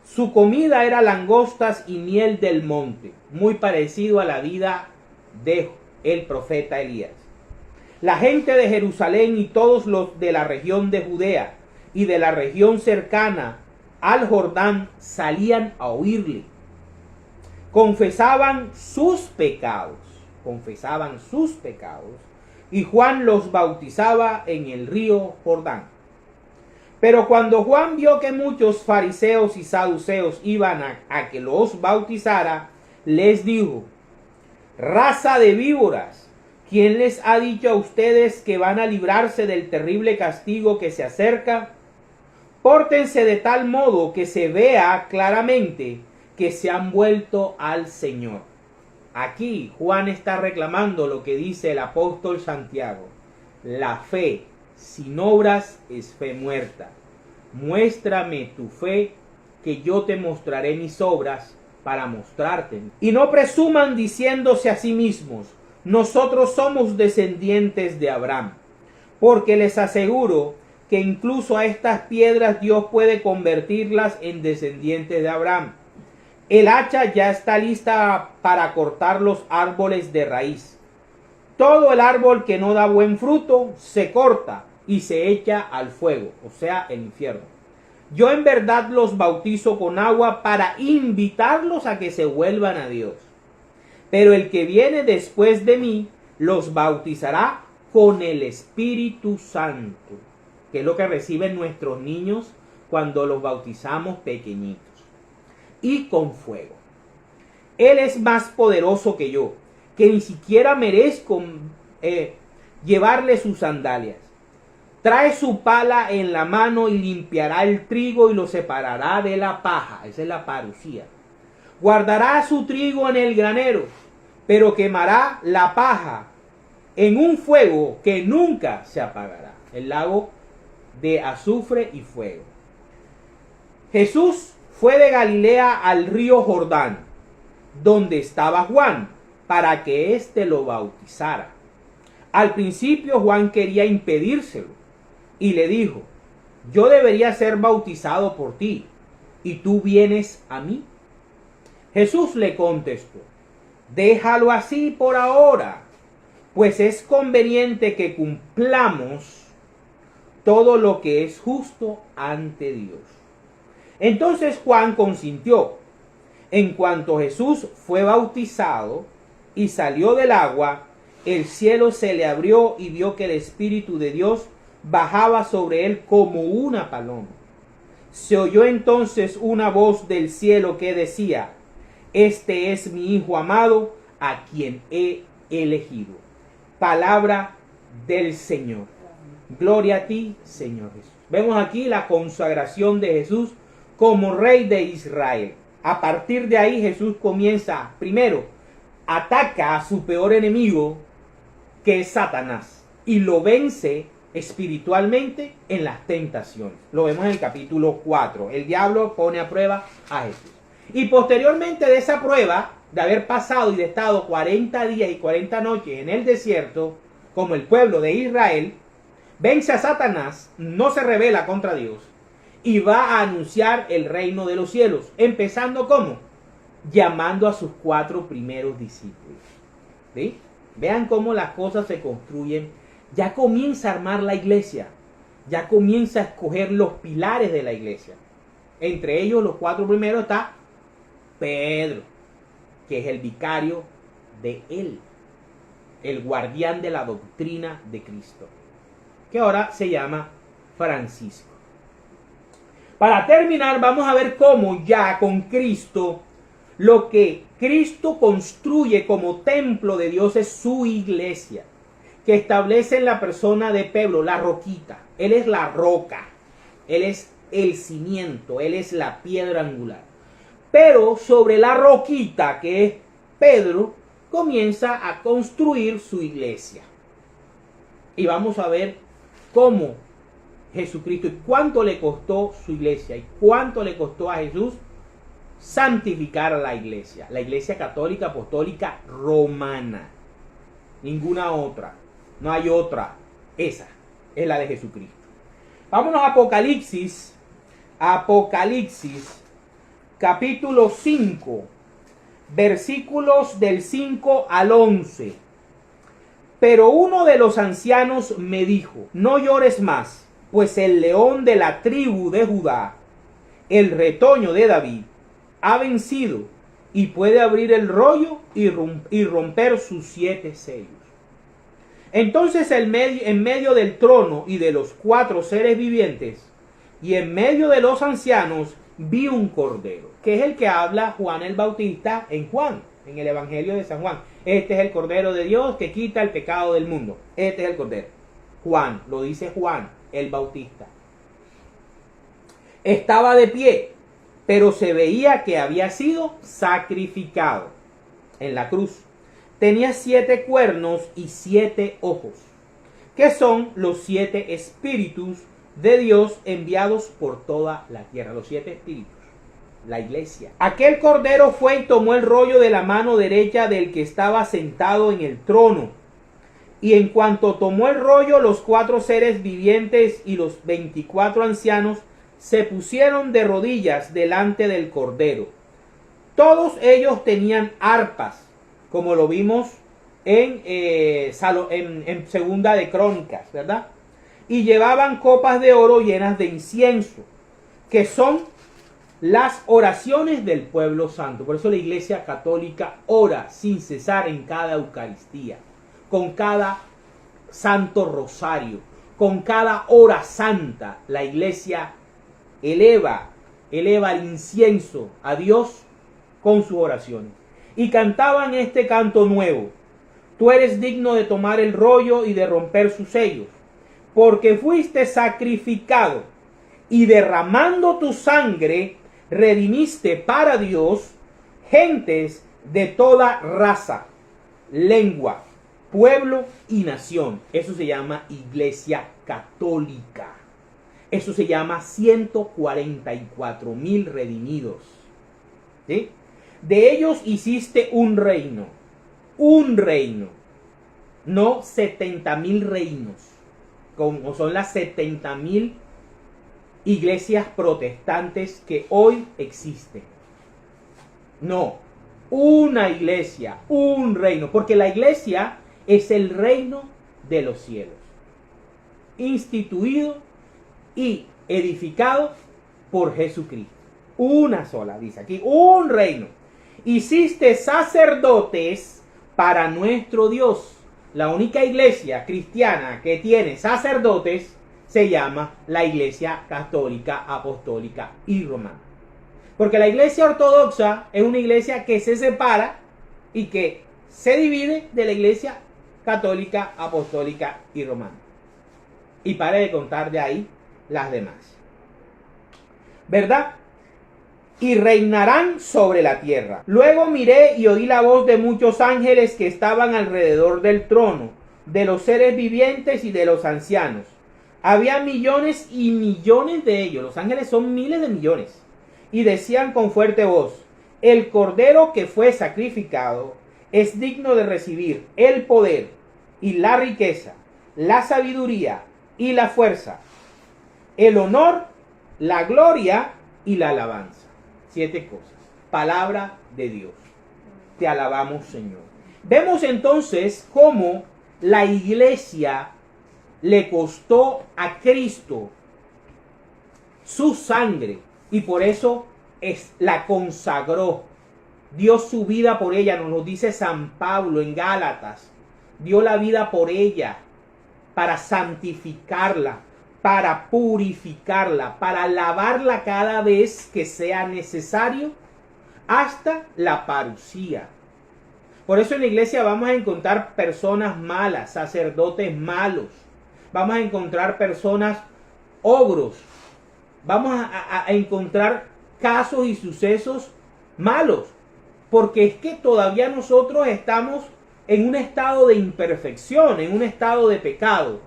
Su comida era langostas y miel del monte, muy parecido a la vida de el profeta Elías. La gente de Jerusalén y todos los de la región de Judea y de la región cercana al Jordán salían a oírle. Confesaban sus pecados, y Juan los bautizaba en el río Jordán. Pero cuando Juan vio que muchos fariseos y saduceos iban a que los bautizara, les dijo: raza de víboras, ¿quién les ha dicho a ustedes que van a librarse del terrible castigo que se acerca? Pórtense de tal modo que se vea claramente que se han vuelto al Señor. Aquí Juan está reclamando lo que dice el apóstol Santiago: la fe sin obras es fe muerta. Muéstrame tu fe, que yo te mostraré mis obras para mostrarte. Y no presuman diciéndose a sí mismos: nosotros somos descendientes de Abraham, porque les aseguro que incluso a estas piedras Dios puede convertirlas en descendientes de Abraham. El hacha ya está lista para cortar los árboles de raíz. Todo el árbol que no da buen fruto se corta y se echa al fuego, o sea, el infierno. Yo en verdad los bautizo con agua para invitarlos a que se vuelvan a Dios. Pero el que viene después de mí los bautizará con el Espíritu Santo, que es lo que reciben nuestros niños cuando los bautizamos pequeñitos, y con fuego. Él es más poderoso que yo, que ni siquiera merezco llevarle sus sandalias. Trae su pala en la mano y limpiará el trigo y lo separará de la paja. Esa es la parucía. Guardará su trigo en el granero, pero quemará la paja en un fuego que nunca se apagará. El lago de azufre y fuego. Jesús fue de Galilea al río Jordán, donde estaba Juan, para que éste lo bautizara. Al principio Juan quería impedírselo y le dijo: yo debería ser bautizado por ti, ¿y tú vienes a mí? Jesús le contestó: déjalo así por ahora, pues es conveniente que cumplamos todo lo que es justo ante Dios. Entonces Juan consintió. En cuanto Jesús fue bautizado y salió del agua, el cielo se le abrió y vio que el Espíritu de Dios bajaba sobre él como una paloma. Se oyó entonces una voz del cielo que decía: este es mi Hijo amado, a quien he elegido. Palabra del Señor. Gloria a ti, Señor Jesús. Vemos aquí la consagración de Jesús como Rey de Israel. A partir de ahí Jesús comienza, primero, ataca a su peor enemigo, que es Satanás, y lo vence espiritualmente en las tentaciones. Lo vemos en el capítulo 4. El diablo pone a prueba a Jesús. Y posteriormente de esa prueba, de haber pasado y de estado 40 días y 40 noches en el desierto, como el pueblo de Israel, vence a Satanás, no se rebela contra Dios, y va a anunciar el reino de los cielos, empezando ¿cómo? Llamando a sus 4 primeros discípulos. ¿Sí? Vean cómo las cosas se construyen. Ya comienza a armar la iglesia, ya comienza a escoger los pilares de la iglesia. Entre ellos los 4 primeros está Pedro, que es el vicario de él, el guardián de la doctrina de Cristo, que ahora se llama Francisco. Para terminar, vamos a ver cómo ya con Cristo, lo que Cristo construye como templo de Dios es su iglesia, que establece en la persona de Pedro, la roquita. Él es la roca, él es el cimiento, él es la piedra angular. Pero sobre la roquita que es Pedro, comienza a construir su iglesia. Y vamos a ver cómo Jesucristo y cuánto le costó su iglesia y cuánto le costó a Jesús santificar a la iglesia católica apostólica romana. Ninguna otra, no hay otra, esa es la de Jesucristo. Vámonos a Apocalipsis capítulo 5, versículos del 5 al 11. Pero uno de los ancianos me dijo: no llores más, pues el león de la tribu de Judá, el retoño de David, ha vencido y puede abrir el rollo y romper sus 7 sellos. Entonces en medio del trono y de los 4 seres vivientes y en medio de los ancianos vi un cordero, que es el que habla Juan el Bautista en Juan, en el Evangelio de San Juan. Este es el Cordero de Dios que quita el pecado del mundo. Este es el Cordero. Juan, lo dice Juan el Bautista. Estaba de pie, pero se veía que había sido sacrificado en la cruz. Tenía 7 cuernos y 7 ojos, que son los 7 espíritus de Dios enviados por toda la tierra. Los 7 espíritus, la iglesia. Aquel cordero fue y tomó el rollo de la mano derecha del que estaba sentado en el trono. Y en cuanto tomó el rollo, los 4 seres vivientes y los 24 ancianos se pusieron de rodillas delante del cordero. Todos ellos tenían arpas, como lo vimos en Segunda de Crónicas, ¿verdad? Y llevaban copas de oro llenas de incienso, que son las oraciones del pueblo santo. Por eso la Iglesia Católica ora sin cesar en cada Eucaristía, con cada Santo Rosario, con cada hora santa. La Iglesia eleva el incienso a Dios con sus oraciones. Y cantaban este canto nuevo: tú eres digno de tomar el rollo y de romper sus sellos, porque fuiste sacrificado y derramando tu sangre redimiste para Dios gentes de toda raza, lengua, pueblo y nación. Eso se llama Iglesia Católica. Eso se llama 144,000 redimidos. ¿Sí? De ellos hiciste un reino, no 70,000 reinos, como son las 70,000 iglesias protestantes que hoy existen. No, una iglesia, un reino, porque la iglesia es el reino de los cielos, instituido y edificado por Jesucristo. Una sola, dice aquí, un reino. Hiciste sacerdotes para nuestro Dios. La única iglesia cristiana que tiene sacerdotes se llama la Iglesia Católica, Apostólica y Romana. Porque la Iglesia Ortodoxa es una iglesia que se separa y que se divide de la Iglesia Católica, Apostólica y Romana. Y pare de contar de ahí las demás. ¿Verdad? Y reinarán sobre la tierra. Luego miré y oí la voz de muchos ángeles que estaban alrededor del trono, de los seres vivientes y de los ancianos. Había millones y millones de ellos. Los ángeles son miles de millones. Y decían con fuerte voz: el cordero que fue sacrificado es digno de recibir el poder y la riqueza, la sabiduría y la fuerza, el honor, la gloria y la alabanza. 7 cosas. Palabra de Dios. Te alabamos, Señor. Vemos entonces cómo la iglesia le costó a Cristo su sangre y por eso la consagró. Dio su vida por ella, nos lo dice San Pablo en Gálatas. Dio la vida por ella para santificarla, para purificarla, para lavarla cada vez que sea necesario, hasta la parucía. Por eso en la iglesia vamos a encontrar personas malas, sacerdotes malos. Vamos a encontrar personas ogros. Vamos a encontrar casos y sucesos malos. Porque es que todavía nosotros estamos en un estado de imperfección, en un estado de pecado.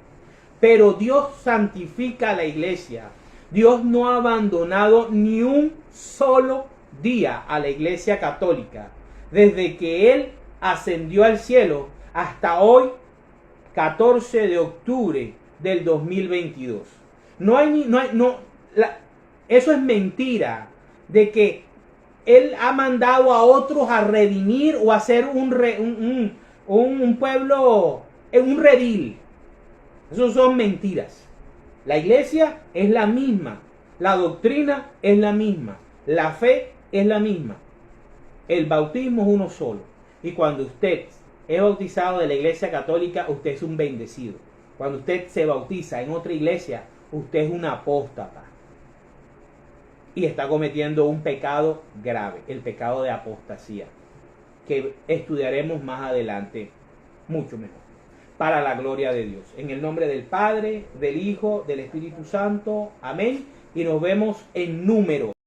Pero Dios santifica a la iglesia. Dios no ha abandonado ni un solo día a la iglesia católica. Desde que Él ascendió al cielo hasta hoy, 14 de octubre del 2022. Eso es mentira, de que Él ha mandado a otros a redimir o a hacer un pueblo, un redil. Eso son mentiras. La iglesia es la misma, la doctrina es la misma, la fe es la misma. El bautismo es uno solo. Y cuando usted es bautizado de la iglesia católica, usted es un bendecido. Cuando usted se bautiza en otra iglesia, usted es un apóstata. Y está cometiendo un pecado grave, el pecado de apostasía, que estudiaremos más adelante mucho mejor, para la gloria de Dios. En el nombre del Padre, del Hijo, del Espíritu Santo. Amén. Y nos vemos en Números.